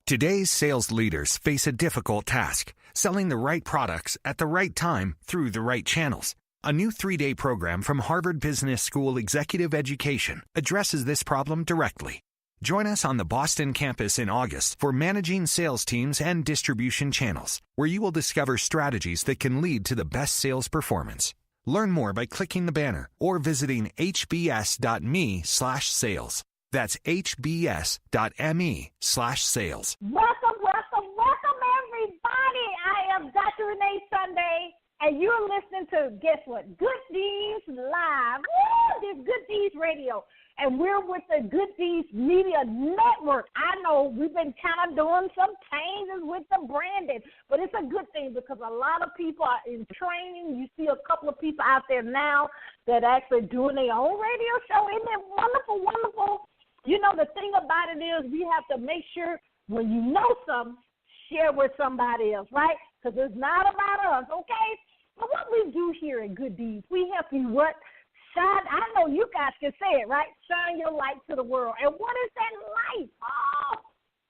Today's sales leaders face a difficult task, selling the right products at the right time through the right channels. A new 3-day program from Harvard Business School Executive Education addresses this problem directly. Join us on the Boston campus in August for Managing Sales Teams and Distribution Channels, where you will discover strategies that can lead to the best sales performance. Learn more by clicking the banner or visiting hbs.me/sales. That's hbs.me/sales. Welcome, everybody. I am Dr. Renee Sunday, and you're listening to, guess what, Good Deeds Live. Woo, this Good Deeds Radio, and we're with the Good Deeds Media Network. I know we've been kind of doing some changes with the branding, but it's a good thing because a lot of people are in training. You see a couple of people out there now that are actually doing their own radio show. Isn't it wonderful, wonderful? You know, the thing about it is we have to make sure when you know something, share with somebody else, right? Because it's not about us, okay? But what we do here at Good Deeds, we help you what? Shine. I know you guys can say it, right? Shine your light to the world. And what is that light? Oh,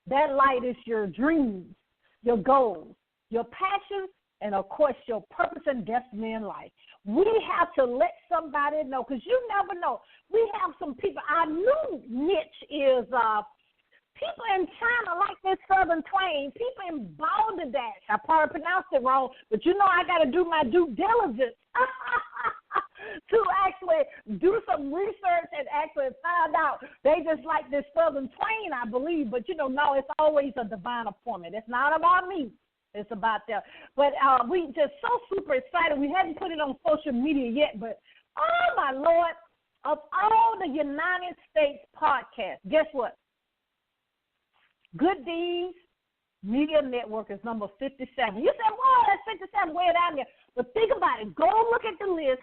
that light is your dreams, your goals, your passions, and, of course, your purpose and destiny in life. We have to let somebody know, because you never know. We have some people. Our new niche is people in China like this Southern twang, people in Balderdash. I probably pronounced it wrong, but you know I got to do my due diligence to actually do some research and actually find out. They just like this Southern twang, I believe, but, you know, no, it's always a divine appointment. It's not about me. It's about them. But we just so super excited. We haven't put it on social media yet, but, oh, my Lord, of all the United States podcasts, guess what? Good Deeds Media Network is number 57. You said, whoa, that's 57 way down there. But think about it. Go look at the list.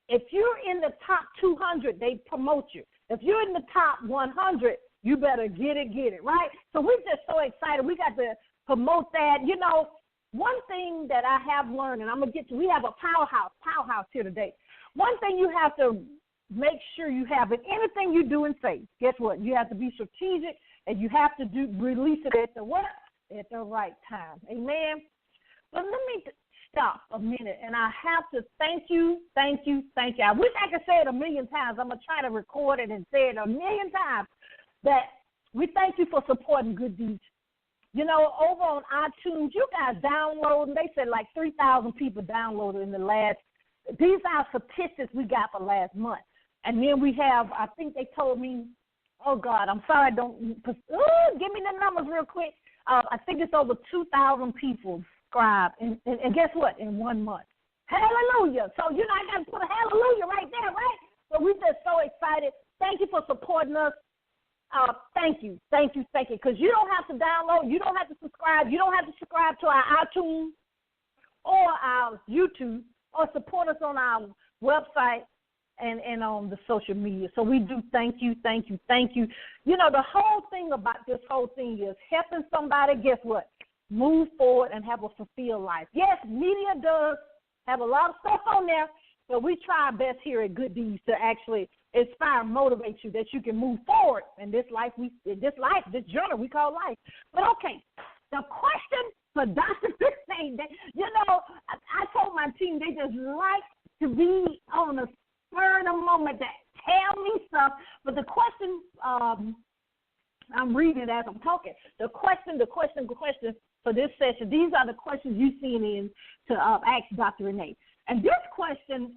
If you're in the top 200, they promote you. If you're in the top 100, you better get it, right? So we're just so excited. We got to promote that. You know, one thing that I have learned, and I'm going to get to, we have a powerhouse here today. One thing you have to make sure you have in anything you do and say, guess what? You have to be strategic, and you have to release it at the what? At the right time. Amen? But let me stop a minute, and I have to thank you. I wish I could say it a million times. I'm going to try to record it and say it a million times, that we thank you for supporting Good Deeds. You know, over on iTunes, you guys downloading, they said like 3,000 people downloaded in the last, these are statistics we got for last month. And then we have, I think they told me, oh, God, I'm sorry, give me the numbers real quick. I think it's over 2,000 people subscribed, and guess what, in 1 month. Hallelujah. So, you know, I got to put a hallelujah right there, right? So we're just so excited. Thank you for supporting us. Thank you, because you don't have to download, you don't have to subscribe, you don't have to subscribe to our iTunes or our YouTube or support us on our website and on the social media. So we do thank you. You know, the whole thing about this whole thing is helping somebody, guess what, move forward and have a fulfilled life. Yes, media does have a lot of stuff on there, but we try our best here at Good Deeds to actually inspire and motivate you that you can move forward in this life, this journey we call life. But, okay, the question for Dr. Renee, you know, I told my team they just like to be on the spur of the moment to tell me stuff. But the question, I'm reading it as I'm talking. The question for this session, these are the questions you sent in to ask Dr. Renee. And this question,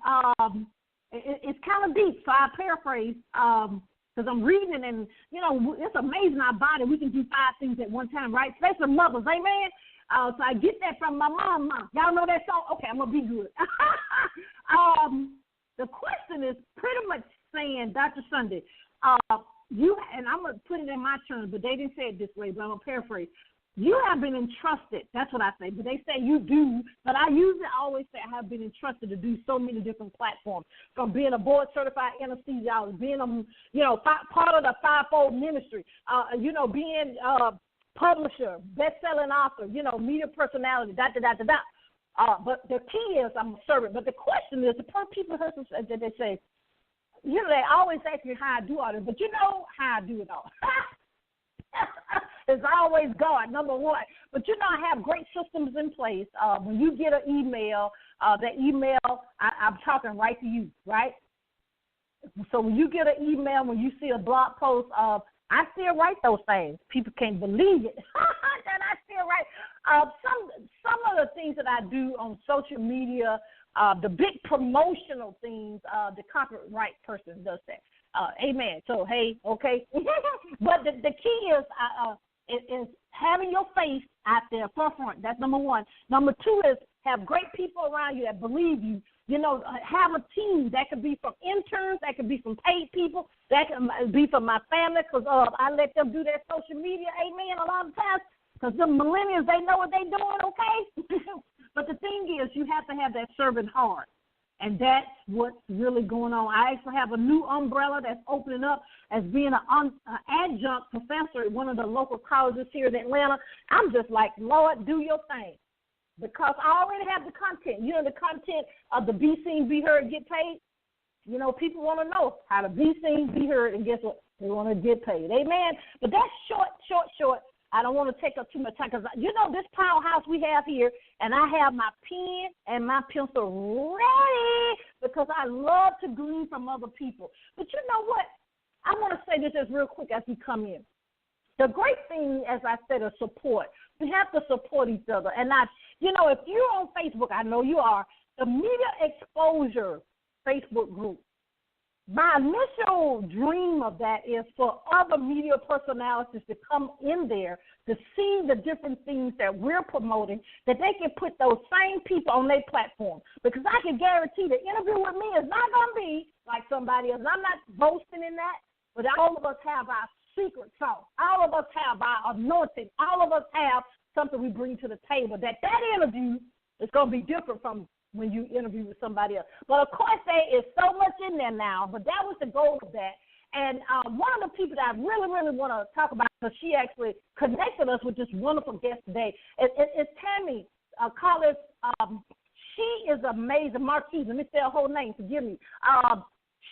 it's kind of deep, so I paraphrase because I'm reading it, and, you know, it's amazing our body. We can do 5 things at one time, right? Especially mothers, amen? So I get that from my mom. Y'all know that song? Okay, I'm going to be good. The question is pretty much saying, Dr. Sunday, and I'm going to put it in my terms, but they didn't say it this way, but I'm going to paraphrase. You have been entrusted. That's what I say. But they say you do. But I usually always say I have been entrusted to do so many different platforms, from being a board-certified anesthesiologist, being part of the fivefold ministry, being publisher, best-selling author, media personality, But the key is I'm a servant. But the question is, the people that they say, they always ask me how I do all this, but you know how I do it all. It's always God, number one. But, I have great systems in place. When you get an email, that email, I'm talking right to you, right? So when you get an email, when you see a blog post, I still write those things. People can't believe it that I still write. Some of the things that I do on social media, the big promotional things, the copyright person does that. Amen. So, hey, okay. But the key is having your face out there forefront. That's number one. Number two is have great people around you that believe you. Have a team. That could be from interns. That could be from paid people. That could be from my family because I let them do their social media, amen, a lot of times because the millennials, they know what they're doing, okay? But the thing is, you have to have that servant heart, and that's what's really going on. I actually have a new umbrella that's opening up as being an adjunct professor at one of the local colleges here in Atlanta. I'm just like, Lord, do your thing. Because I already have the content. The content of the Be Seen, Be Heard, Get Paid. People want to know how to be seen, be heard, and guess what? They want to get paid. Amen. But that's short. I don't want to take up too much time because, this powerhouse we have here, and I have my pen and my pencil ready because I love to glean from other people. But you know what? I want to say this just real quick as we come in. The great thing, as I said, is support. We have to support each other. And, if you're on Facebook, I know you are, the Media Exposure Facebook group, my initial dream of that is for other media personalities to come in there to see the different things that we're promoting, that they can put those same people on their platform. Because I can guarantee the interview with me is not going to be like somebody else. I'm not boasting in that, but all of us have our secret sauce. All of us have our anointing. All of us have something we bring to the table. That interview is going to be different from when you interview with somebody else. But, of course, there is so much in there now, but that was the goal of that. And one of the people that I really, really want to talk about, because she actually connected us with this wonderful guest today, is Tammy Collis. She is amazing. Marquise, let me say her whole name. Forgive me.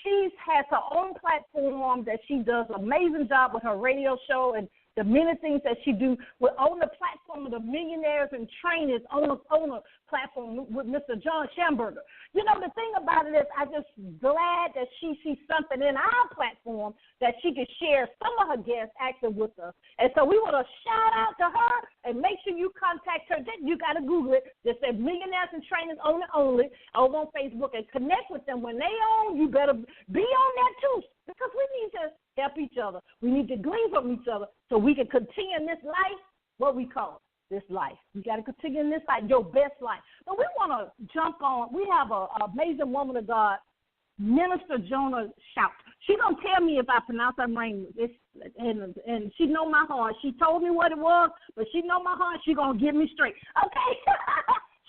She has her own platform that she does an amazing job with her radio show and the many things that she do. We're on the platform of the Millionaires and Trainers on the platform with Mr. John Schamberger. The thing about it is I'm just glad that she sees something in our platform that she can share some of her guests acting with us. And so we want to shout out to her and make sure you contact her. You got to Google it. Just say Millionaires and Trainers only over on Facebook and connect with them. When they on, you better be on that too because we need to help each other. We need to glean from each other so we can continue in this life, what we call this life. You got to continue in this life, your best life. But we want to jump on. We have an amazing woman of God, Minister Jona Stoute. She's going to tell me if I pronounce her name. And she know my heart. She told me what it was, but she know my heart. She's going to get me straight. Okay?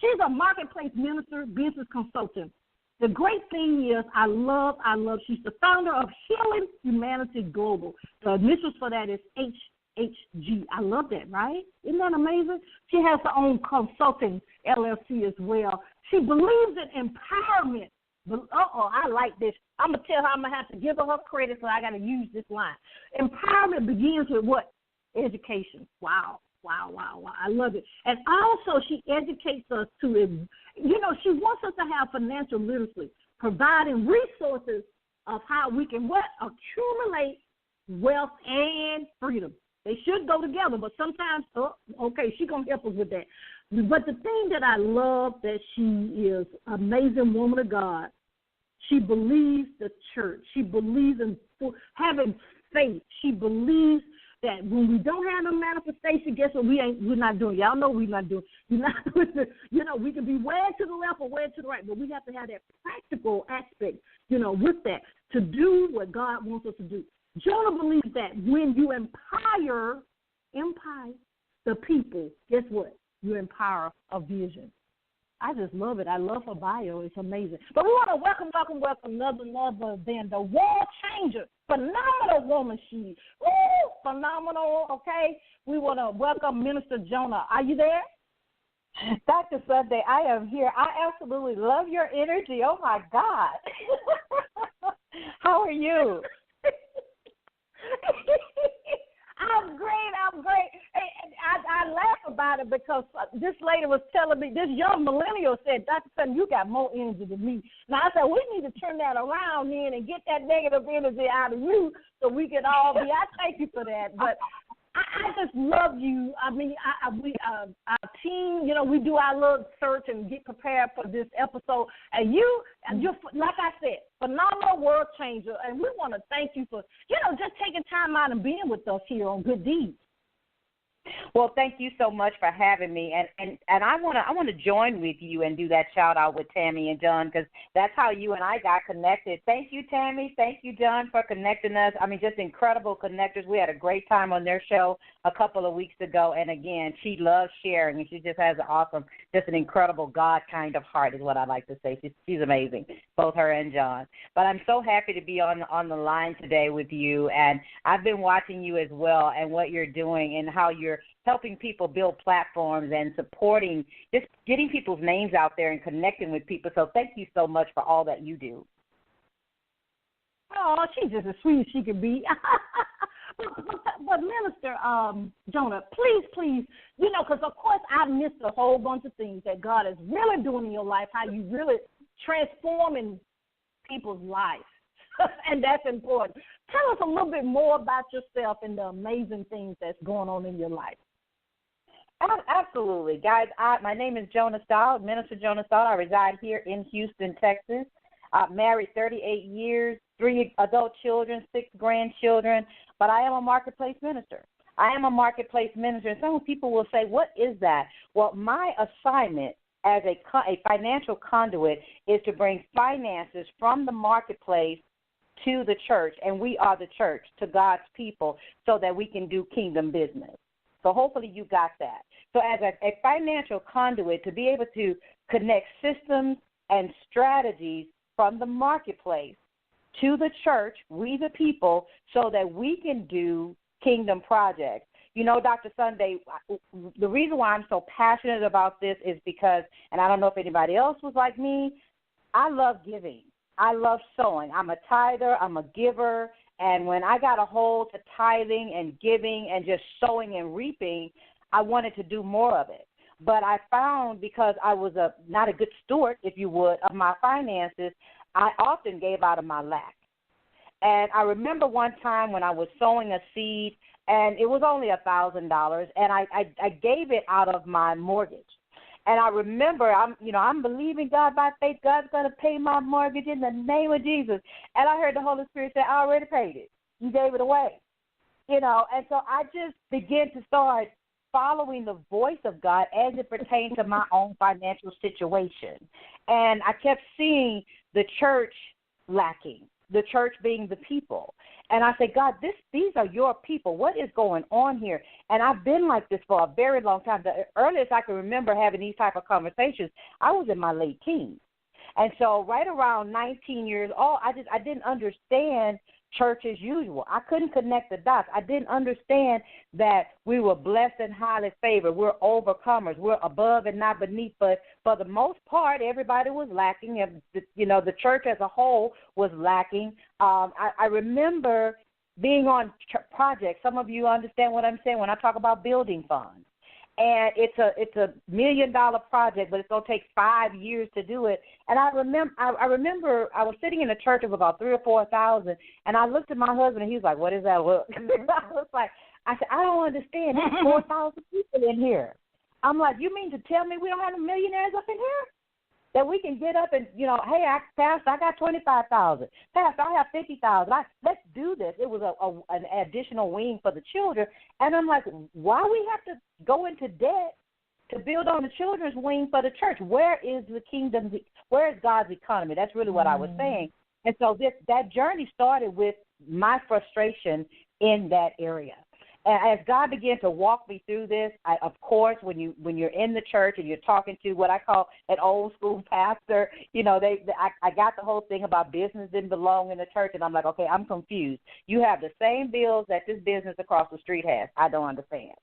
She's a marketplace minister, business consultant. The great thing is I love, she's the founder of Healing Humanity Global. The initials for that is HHG. I love that, right? Isn't that amazing? She has her own consulting LLC as well. She believes in empowerment. But, I like this. I'm going to tell her I'm going to have to give her credit, so I got to use this line. Empowerment begins with what? Education. Wow. I love it. And also she educates us to, she wants us to have financial literacy, providing resources of how we can accumulate wealth and freedom. They should go together, but sometimes, she's going to help us with that. But the thing that I love that she is an amazing woman of God. She believes the church. She believes in having faith. She believes that when we don't have no manifestation, guess what? We're not doing. Y'all know we're not doing. We're not doing. We can be way to the left or way to the right, but we have to have that practical aspect, with that to do what God wants us to do. Jonah believes that when you empower the people, guess what? You empower a vision. I just love it. I love her bio. It's amazing. But we want to welcome none other than the world changer, phenomenal woman she is. Woo, phenomenal, okay? We want to welcome Minister Jona. Are you there? Dr. Sunday, I am here. I absolutely love your energy. Oh, my God. How are you? I'm great. Hey, I laugh about it because this lady was telling me, this young millennial said, Dr. Sutton, you got more energy than me. Now, I said, we need to turn that around then and get that negative energy out of you so we can all be. I thank you for that. But I just love you. I mean, our team, you know, we do our little search and get prepared for this episode. And you're, like I said, phenomenal world changer. And we want to thank you for, you know, just taking time out and being with us here on Good Deeds. Well, thank you so much for having me, and I want to join with you and do that shout out with Tammy and John, because that's how you and I got connected. Thank you, Tammy. Thank you, John, for connecting us. I mean, just incredible connectors. We had a great time on their show a couple of weeks ago, and again, she loves sharing, and she just has just an incredible God kind of heart is what I like to say. She's amazing, both her and John. But I'm so happy to be on the line today with you, and I've been watching you as well and what you're doing and how you're helping people build platforms and supporting, just getting people's names out there and connecting with people. So thank you so much for all that you do. Oh, she's just as sweet as she can be. but Minister Jona, please, you know, because, of course, I missed a whole bunch of things that God is really doing in your life, how you really transforming people's lives. And that's important. Tell us a little bit more about yourself and the amazing things that's going on in your life. Absolutely. Guys, my name is Jona Stoute, Minister Jona Stoute. I reside here in Houston, Texas. I've married 38 years, 3 adult children, 6 grandchildren, but I am a marketplace minister. And some people will say, what is that? Well, my assignment as a financial conduit is to bring finances from the marketplace to the church, and we are the church, to God's people, so that we can do kingdom business. So hopefully you got that. So as a financial conduit, to be able to connect systems and strategies from the marketplace to the church, we the people, so that we can do kingdom projects. You know, Dr. Sunday, the reason why I'm so passionate about this is because, and I don't know if anybody else was like me, I love giving. I love sowing. I'm a tither. I'm a giver. And when I got a hold to tithing and giving and just sowing and reaping, I wanted to do more of it. But I found, because I was not a good steward, if you would, of my finances, I often gave out of my lack. And I remember one time when I was sowing a seed, and it was only $1,000, and I gave it out of my mortgage. And I remember, I'm believing God by faith. God's going to pay my mortgage in the name of Jesus. And I heard the Holy Spirit say, I already paid it. You gave it away. You know, and so I just began to start following the voice of God as it pertained to my own financial situation. And I kept seeing the church lacking, the church being the people. And I said, God, these are your people. What is going on here? And I've been like this for a very long time. The earliest I can remember having these type of conversations, I was in my late teens. And so right around 19 years old, I didn't understand church as usual. I couldn't connect the dots. I didn't understand that we were blessed and highly favored. We're overcomers. We're above and not beneath. But for the most part, everybody was lacking. And the church as a whole was lacking. I remember being on projects. Some of you understand what I'm saying when I talk about building funds. And it's a $1 million project, but it's going to take 5 years to do it. And I remember I was sitting in a church of about 3,000 or 4,000, and I looked at my husband, and he was like, "What is that look?" I said, "I don't understand. There's 4,000 people in here." I'm like, "You mean to tell me we don't have millionaires up in here? That we can get up and, hey, Pastor, I got 25,000. Pastor, I have 50,000. Let's do this." It was an additional wing for the children. And I'm like, why we have to go into debt to build on the children's wing for the church? Where is the kingdom? Where is God's economy? That's really what I was saying. And so that journey started with my frustration in that area. And as God began to walk me through this, of course, when you're in the church and you're talking to what I call an old school pastor, I got the whole thing about business didn't belong in the church, and I'm like, okay, I'm confused. You have the same bills that this business across the street has. I don't understand.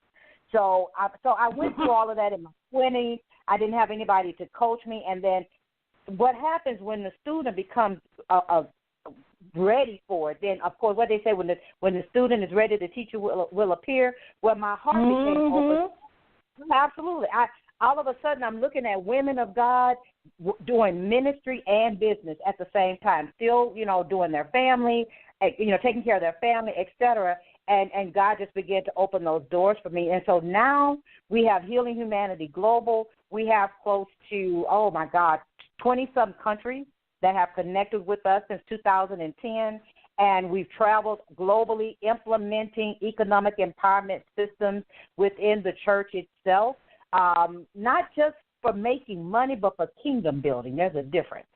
So I went through all of that in my 20s. I didn't have anybody to coach me, and then what happens when the student becomes a ready for it, then of course what they say when the student is ready, the teacher will appear. Well, my heart became open. Absolutely. All of a sudden I'm looking at women of God doing ministry and business at the same time, still, doing their family, taking care of their family, etc. And God just began to open those doors for me. And so now we have Healing Humanity Global. We have close to, 20-some countries that have connected with us since 2010. And we've traveled globally implementing economic empowerment systems within the church itself, not just for making money, but for kingdom building. There's a difference.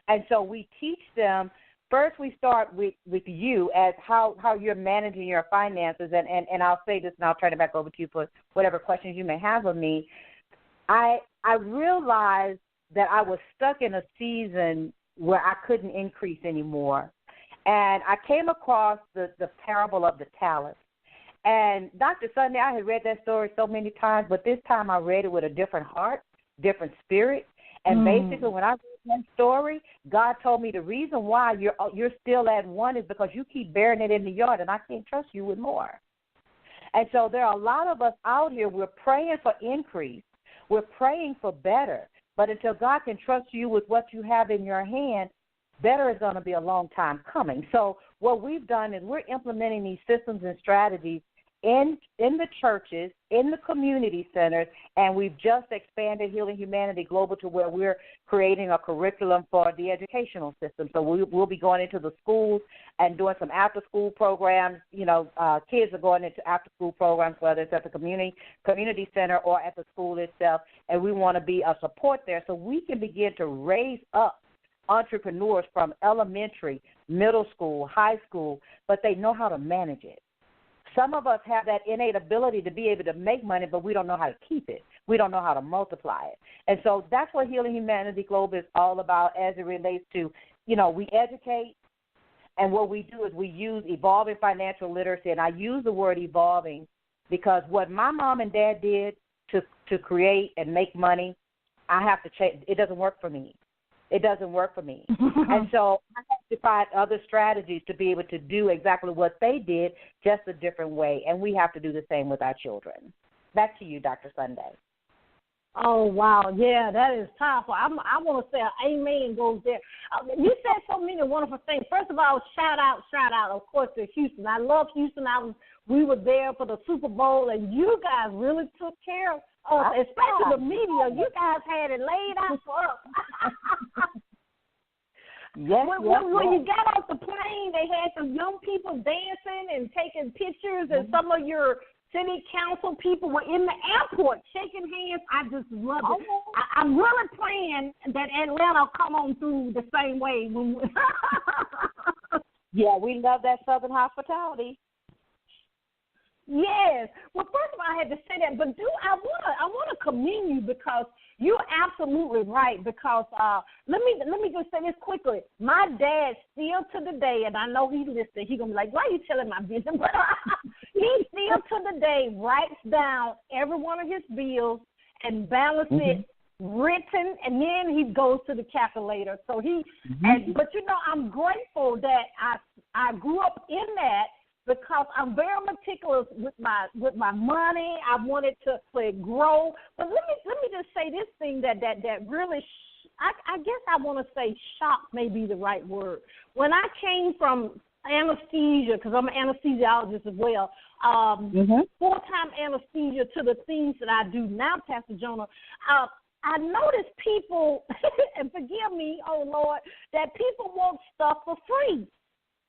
And so we teach them. First, we start with you as how you're managing your finances, and I'll say this, and I'll turn it back over to you for whatever questions you may have of me. I realized that I was stuck in a season where I couldn't increase anymore, and I came across the parable of the talents. And Dr. Sunday, I had read that story so many times, but this time I read it with a different heart, different spirit, and basically when I read that story, God told me the reason why you're still at one is because you keep burying it in the yard, and I can't trust you with more. And so there are a lot of us out here, we're praying for increase. We're praying for better. But until God can trust you with what you have in your hand, better is going to be a long time coming. So what we've done is we're implementing these systems and strategies in the churches, in the community centers, and we've just expanded Healing Humanity Global to where we're creating a curriculum for the educational system. So we'll be going into the schools and doing some after-school programs. Kids are going into after-school programs, whether it's at the community center or at the school itself, and we want to be a support there so we can begin to raise up entrepreneurs from elementary, middle school, high school, but they know how to manage it. Some of us have that innate ability to be able to make money, but we don't know how to keep it. We don't know how to multiply it. And so that's what Healing Humanity Global is all about as it relates to, we educate, and what we do is we use evolving financial literacy. And I use the word evolving because what my mom and dad did to create and make money, I have to change. It doesn't work for me. It doesn't work for me. And so I have to find other strategies to be able to do exactly what they did, just a different way. And we have to do the same with our children. Back to you, Dr. Sunday. Oh, wow. Yeah, that is powerful. I want to say an amen goes there. You said so many wonderful things. First of all, shout out, of course, to Houston. I love Houston. We were there for the Super Bowl, and you guys really took care of us, especially the media. You guys had it laid out for us. When you got off the plane, they had some young people dancing and taking pictures, and some of your city council people were in the airport shaking hands. I just love it. I'm really praying that Atlanta come on through the same way. Yeah, we love that Southern hospitality. Yes. Well, first of all, I had to say that, but I want to commend you because you're absolutely right. Because let me just say this quickly. My dad still to the day, and I know he's listening. He's gonna be like, "Why are you telling my business?" But he still to the day writes down every one of his bills and balances it written, and then he goes to the calculator. So but I'm grateful that I grew up in that. Because I'm very meticulous with my money, I want it to grow. But let me just say this thing that really, I guess I want to say shock may be the right word. When I came from anesthesia, because I'm an anesthesiologist as well, full-time anesthesia to the things that I do now, Pastor Jona, I noticed people, and forgive me, oh Lord, that people want stuff for free.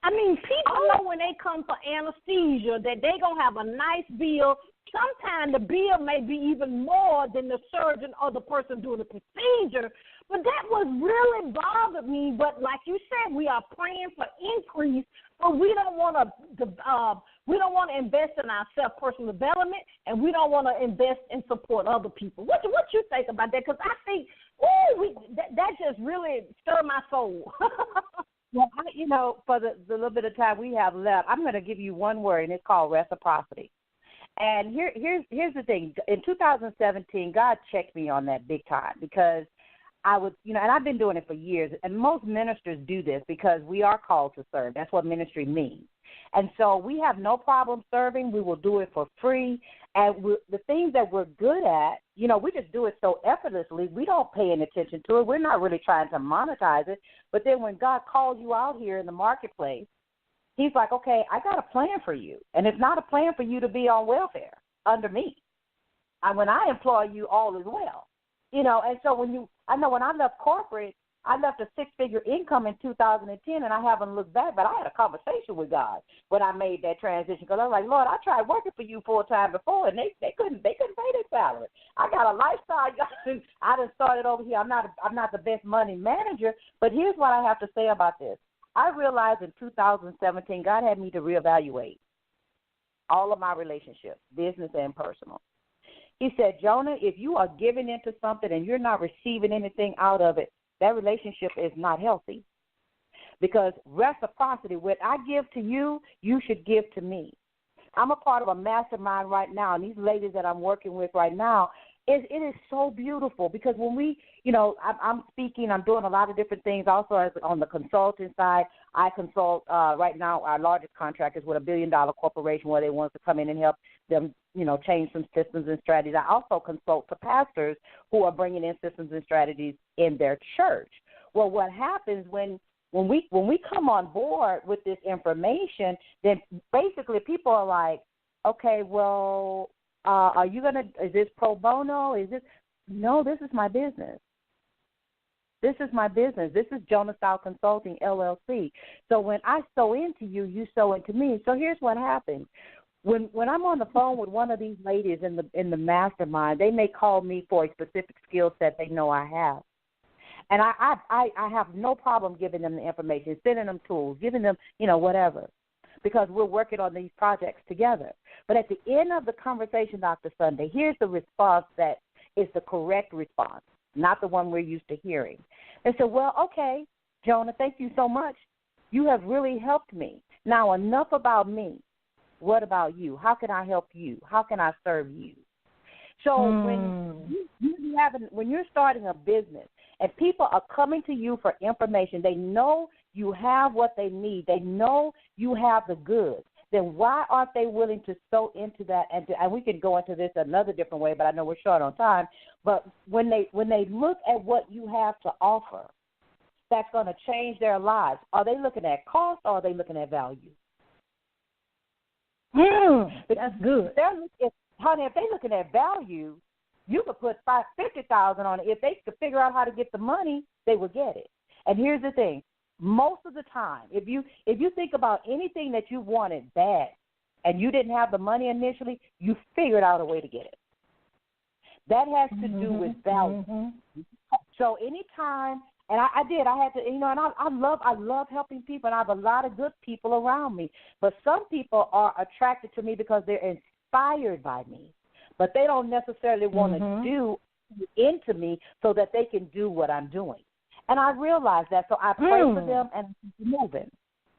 I mean, people know when they come for anesthesia that they're going to have a nice bill. Sometimes the bill may be even more than the surgeon or the person doing the procedure. But that was really bothered me. But like you said, we are praying for increase, but we don't want to invest in our self-personal development, and we don't want to invest and support other people. What you think about that? Because I think, that just really stirred my soul. Well, for the little bit of time we have left, I'm going to give you one word, and it's called reciprocity. And here's the thing. In 2017, God checked me on that big time because I would, and I've been doing it for years, and most ministers do this because we are called to serve. That's what ministry means. And so we have no problem serving. We will do it for free. And the things that we're good at, we just do it so effortlessly. We don't pay any attention to it. We're not really trying to monetize it. But then when God calls you out here in the marketplace, he's like, okay, I got a plan for you. And it's not a plan for you to be on welfare under me. When I employ you, all is well. And so when I left corporate, I left a six-figure income in 2010, and I haven't looked back, but I had a conversation with God when I made that transition, because I was like, Lord, I tried working for you full-time before, and they couldn't pay their salary. I got a lifestyle. I done started over here. I'm not the best money manager, but here's what I have to say about this. I realized in 2017, God had me to reevaluate all of my relationships, business and personal. He said, Jonah, if you are giving into something and you're not receiving anything out of it, that relationship is not healthy. Because reciprocity, what I give to you, you should give to me. I'm a part of a mastermind right now, and these ladies that I'm working with right now, it is so beautiful because when we, I'm speaking, I'm doing a lot of different things. Also, on the consulting side, I consult right now. Our largest contract is with $1 billion corporation where they want us to come in and help them, change some systems and strategies. I also consult to pastors who are bringing in systems and strategies in their church. Well, what happens when we come on board with this information, then basically people are like, okay, well, are you is this pro bono? No, this is my business. This is my business. This is Jona Stoute Consulting, LLC. So when I sow into you, you sow into me. So here's what happens. When I'm on the phone with one of these ladies in the mastermind, they may call me for a specific skill set they know I have. And I have no problem giving them the information, sending them tools, giving them, whatever, because we're working on these projects together. But at the end of the conversation, Dr. Sunday, here's the response that is the correct response, not the one we're used to hearing. They said, well, okay, Jonah, thank you so much. You have really helped me. Now, enough about me. What about you? How can I help you? How can I serve you? So when you're starting a business and people are coming to you for information, they know you have what they need. They know you have the goods. Then why aren't they willing to sow into that? And we can go into this another different way, but I know we're short on time. But when they look at what you have to offer, that's going to change their lives. Are they looking at cost or are they looking at value? That's good. Honey, if they're looking at value, you could put $50,000 on it. If they could figure out how to get the money, they would get it. And here's the thing. Most of the time, if you think about anything that you wanted bad and you didn't have the money initially, you figured out a way to get it. That has to do with value. So anytime, and I had to, and I love helping people, and I have a lot of good people around me. But some people are attracted to me because they're inspired by me, but they don't necessarily want to do into me so that they can do what I'm doing. And I realize that, so I pray for them and keep moving.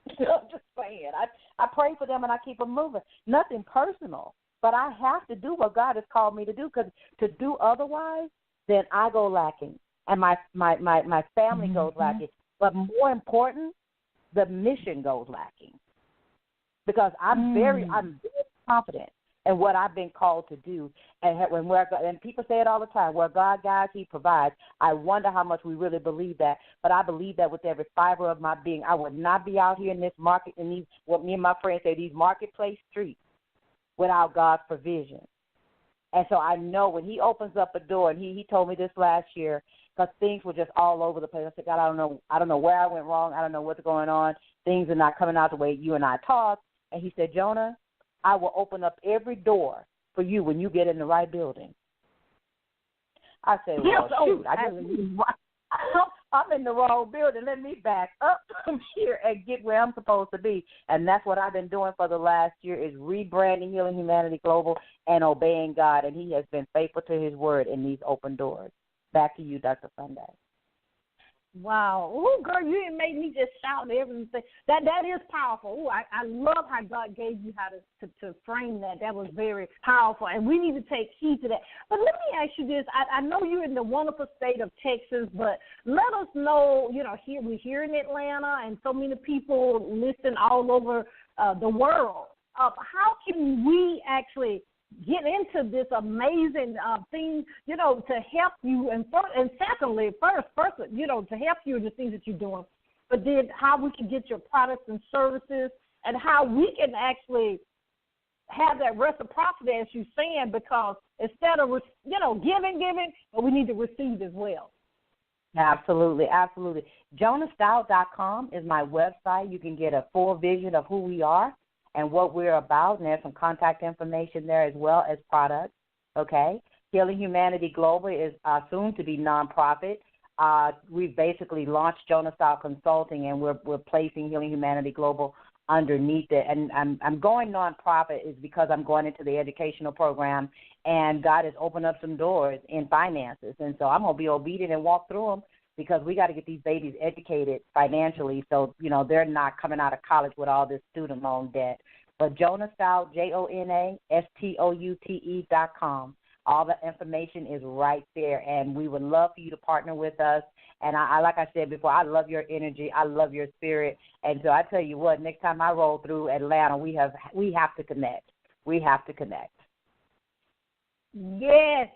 I'm just saying. I pray for them and I keep them moving. Nothing personal, but I have to do what God has called me to do, because to do otherwise, then I go lacking, and my family goes lacking. But more important, the mission goes lacking, because I'm very confident in what I've been called to do. And people say it all the time, where God guides, he provides. I wonder how much we really believe that, but I believe that with every fiber of my being. I would not be out here in this market, in these, what me and my friends say, these marketplace streets, without God's provision. And so I know when he opens up a door, and he told me this last year, because things were just all over the place. I said, God, I don't know where I went wrong. I don't know what's going on. Things are not coming out the way you and I talked. And he said, Jonah, I will open up every door for you when you get in the right building. I said, well, shoot, I'm in the wrong building. Let me back up from here and get where I'm supposed to be. And that's what I've been doing for the last year, is rebranding Healing Humanity Global and obeying God. And he has been faithful to his word in these open doors. Back to you, Dr. Sunday. Wow. Oh, girl, you didn't make me just shout and everything. That is powerful. Ooh, I love how God gave you how to frame that. That was very powerful, and we need to take heed to that. But let me ask you this. I know you're in the wonderful state of Texas, but let us know, we're here in Atlanta, and so many people listen all over the world. How can we actually get into this amazing thing, to help you, and secondly, first, to help you in the things that you're doing, but then how we can get your products and services, and how we can actually have that reciprocity, as you're saying, because instead of, giving, but we need to receive as well. Absolutely, absolutely. JonaStoute.com is my website. You can get a full vision of who we are and what we're about, and there's some contact information there as well as products, okay? Healing Humanity Global is soon to be nonprofit. We've basically launched Jona Stoute Consulting, and we're placing Healing Humanity Global underneath it. And I'm going nonprofit is because I'm going into the educational program, and God has opened up some doors in finances. And so I'm going to be obedient and walk through them, because we got to get these babies educated financially so, they're not coming out of college with all this student loan debt. But Jona Stoute, JonaStoute.com. All the information is right there, and we would love for you to partner with us. And I like I said before, I love your energy. I love your spirit. And so I tell you what, next time I roll through Atlanta, we have to connect. We have to connect. Yes.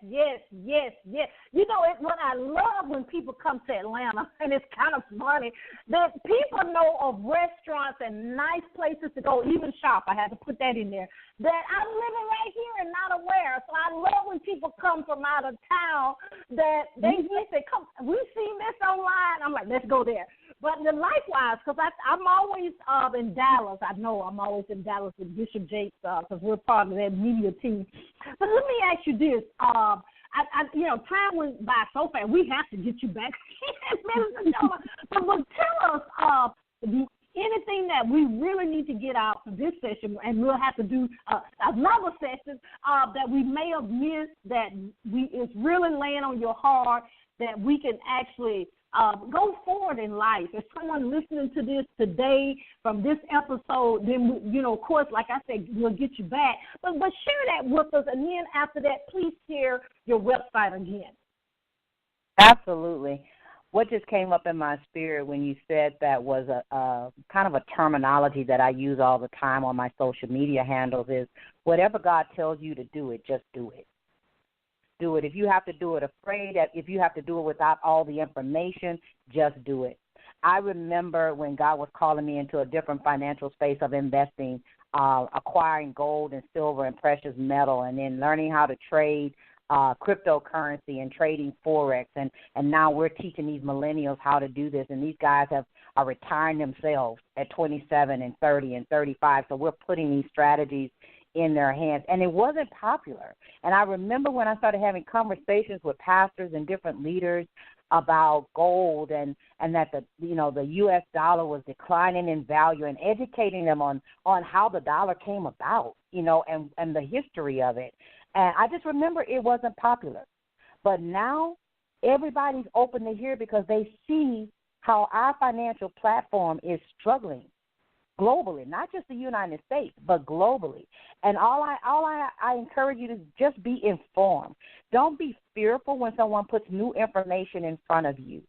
What I love when people come to Atlanta, and it's kind of funny, that people know of restaurants and nice places to go, even shop. I had to put that in there, that I'm living right here and not aware. So I love when people come from out of town that they say, come, we've seen this online. I'm like, let's go there. But likewise, because I'm always in Dallas. I know I'm always in Dallas with Bishop Jakes because we're part of that media team. But let me ask you this. Time went by so fast. We have to get you back, Minister Jona. But tell us anything that we really need to get out for this session, and we'll have to do another session that we may have missed, that is really laying on your heart, that we can actually go forward in life. If someone listening to this today from this episode, then, of course, like I said, we'll get you back. But share that with us, and then after that, please share your website again. Absolutely. What just came up in my spirit when you said that was a kind of a terminology that I use all the time on my social media handles is, whatever God tells you to do it, just do it. Do it. If you have to do it afraid, if you have to do it without all the information, just do it. I remember when God was calling me into a different financial space of investing, acquiring gold and silver and precious metal, and then learning how to trade cryptocurrency and trading Forex. And now we're teaching these millennials how to do this, and these guys are retiring themselves at 27 and 30 and 35. So we're putting these strategies in their hands, and it wasn't popular. And I remember when I started having conversations with pastors and different leaders about gold and that the U.S. dollar was declining in value, and educating them on how the dollar came about, and the history of it. And I just remember it wasn't popular. But now everybody's open to hear, because they see how our financial platform is struggling globally, not just the United States, but globally. And all I encourage you to just be informed. Don't be fearful when someone puts new information in front of you.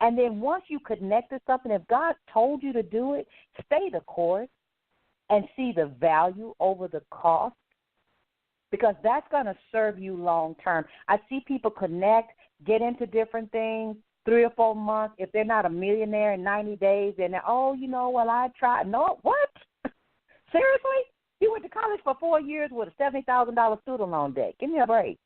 And then once you connect to something, if God told you to do it, stay the course and see the value over the cost, because that's going to serve you long term. I see people connect, get into different things, 3 or 4 months. If they're not a millionaire in 90 days, then I tried. No, what? Seriously? You went to college for 4 years with a $70,000 student loan debt. Give me a break.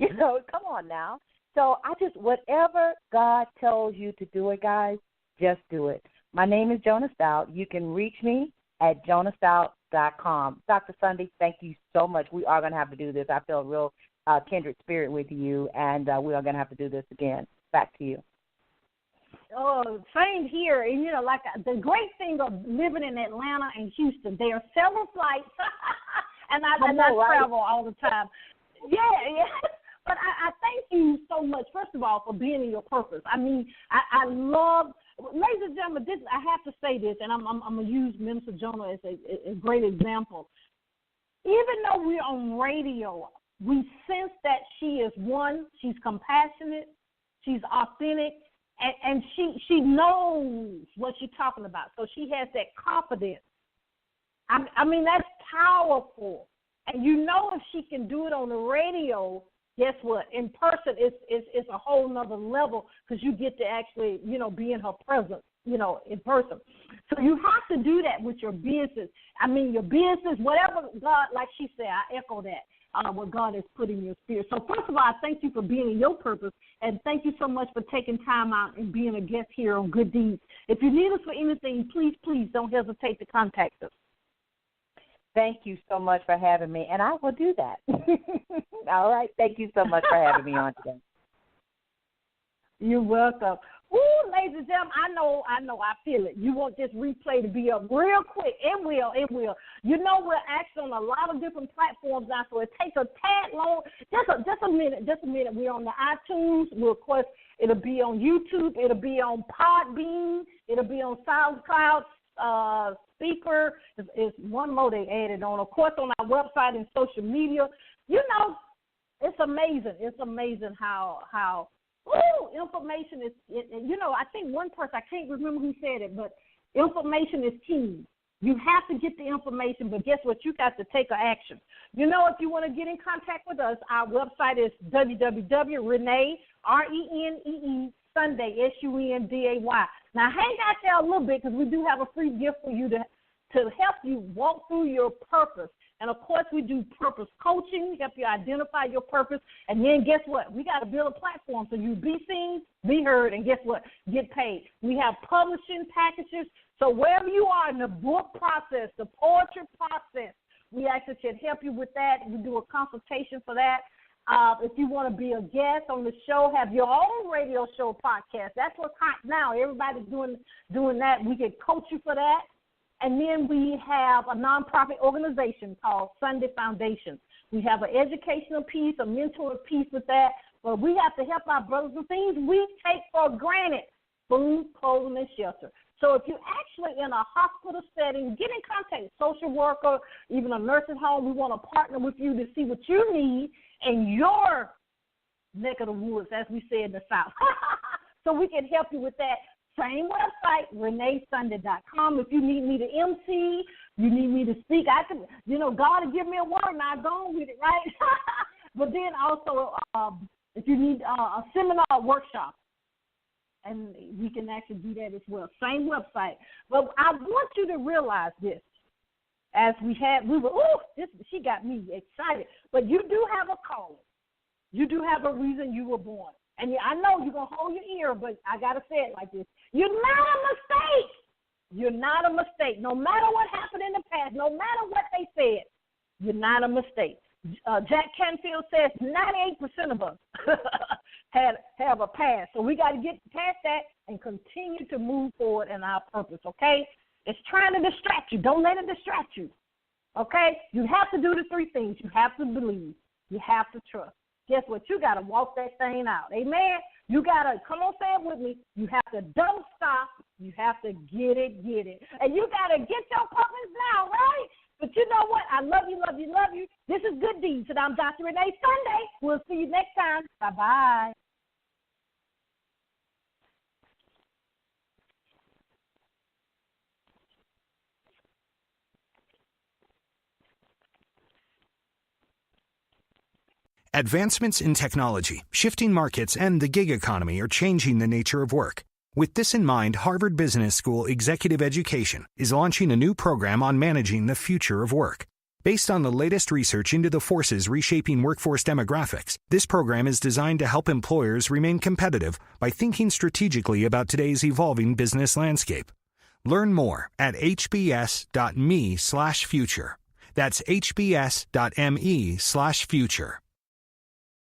Come on now. So whatever God tells you to do it, guys, just do it. My name is Jona Stoute. You can reach me at JonaStoute.com. Dr. Sunday, thank you so much. We are going to have to do this. I feel a real kindred spirit with you, and we are going to have to do this again. Back to you. Oh, same here. And, like the great thing of living in Atlanta and Houston, there are several flights, and I travel all the time. Yeah. But I thank you so much. First of of all, for being in your purpose. I mean, I love, ladies and gentlemen, this, I have to say this, and I'm going to use Minister Jona as a great example. Even though we're on radio, we sense that she is one, she's compassionate, she's authentic, and she knows what she's talking about. So she has that confidence. I mean, that's powerful. And you know, if she can do it on the radio, guess what? In person, it's a whole nother level, because you get to actually, be in her presence, in person. So you have to do that with your business. I mean, your business, whatever God, like she said, I echo that, what God has put in your spirit. So first of all, I thank you for being in your purpose, and thank you so much for taking time out and being a guest here on Good Deeds. If you need us for anything, please don't hesitate to contact us. Thank you so much for having me, and I will do that. All right. Thank you so much for having me on today. You're welcome. Ooh, ladies and gentlemen, I know, I feel it. You want this replay to be up real quick. It will. You know, we're actually on a lot of different platforms now, so it takes a tad long. Just a minute. We're on the iTunes. We'll, of course, it'll be on YouTube. It'll be on Podbean. It'll be on SoundCloud. Speaker is one more they added on. Of course, on our website and social media. You know, it's amazing. It's amazing how information is. I think one person, I can't remember who said it, but information is key. You have to get the information, but guess what? You got to take action. If you want to get in contact with us, our website is www.renee, RENEE, Sunday, SUNDAY. Now, hang out there a little bit, because we do have a free gift for you to help you walk through your purpose. And, of course, we do purpose coaching, help you identify your purpose. And then guess what? We got to build a platform so you be seen, be heard, and guess what? Get paid. We have publishing packages. So wherever you are in the book process, the poetry process, we actually can help you with that. We do a consultation for that. If you want to be a guest on the show, have your own radio show podcast. That's what's hot now. Everybody's doing that. We can coach you for that. And then we have a nonprofit organization called Sunday Foundation. We have an educational piece, a mentor piece with that. But we have to help our brothers with things we take for granted: food, clothing, and shelter. So if you're actually in a hospital setting, get in contact with a social worker, even a nursing home. We want to partner with you to see what you need in your neck of the woods, as we say in the South. So we can help you with that. Same website, reneesunday.com. If you need me to MC, you need me to speak, I can, God will give me a word and I'll go on with it, right? But then also, if you need a seminar or workshop, and we can actually do that as well. Same website. But I want you to realize this. As she got me excited. But you do have a calling. You do have a reason you were born. And I know you're going to hold your ear, but I got to say it like this. You're not a mistake. You're not a mistake. No matter what happened in the past, no matter what they said, you're not a mistake. Jack Canfield says 98% of us have a past. So we got to get past that and continue to move forward in our purpose, okay? It's trying to distract you. Don't let it distract you, okay? You have to do the three things. You have to believe. You have to trust. Guess what? You got to walk that thing out. Amen? You got to, come on, say it with me. You have to don't stop. You have to get it. And you got to get your purpose now, right? But you know what? I love you. This is Good Deeds, and I'm Dr. Renee Sunday. We'll see you next time. Bye-bye. Advancements in technology, shifting markets, and the gig economy are changing the nature of work. With this in mind, Harvard Business School Executive Education is launching a new program on managing the future of work. Based on the latest research into the forces reshaping workforce demographics, this program is designed to help employers remain competitive by thinking strategically about today's evolving business landscape. Learn more at hbs.me/future. That's hbs.me/future.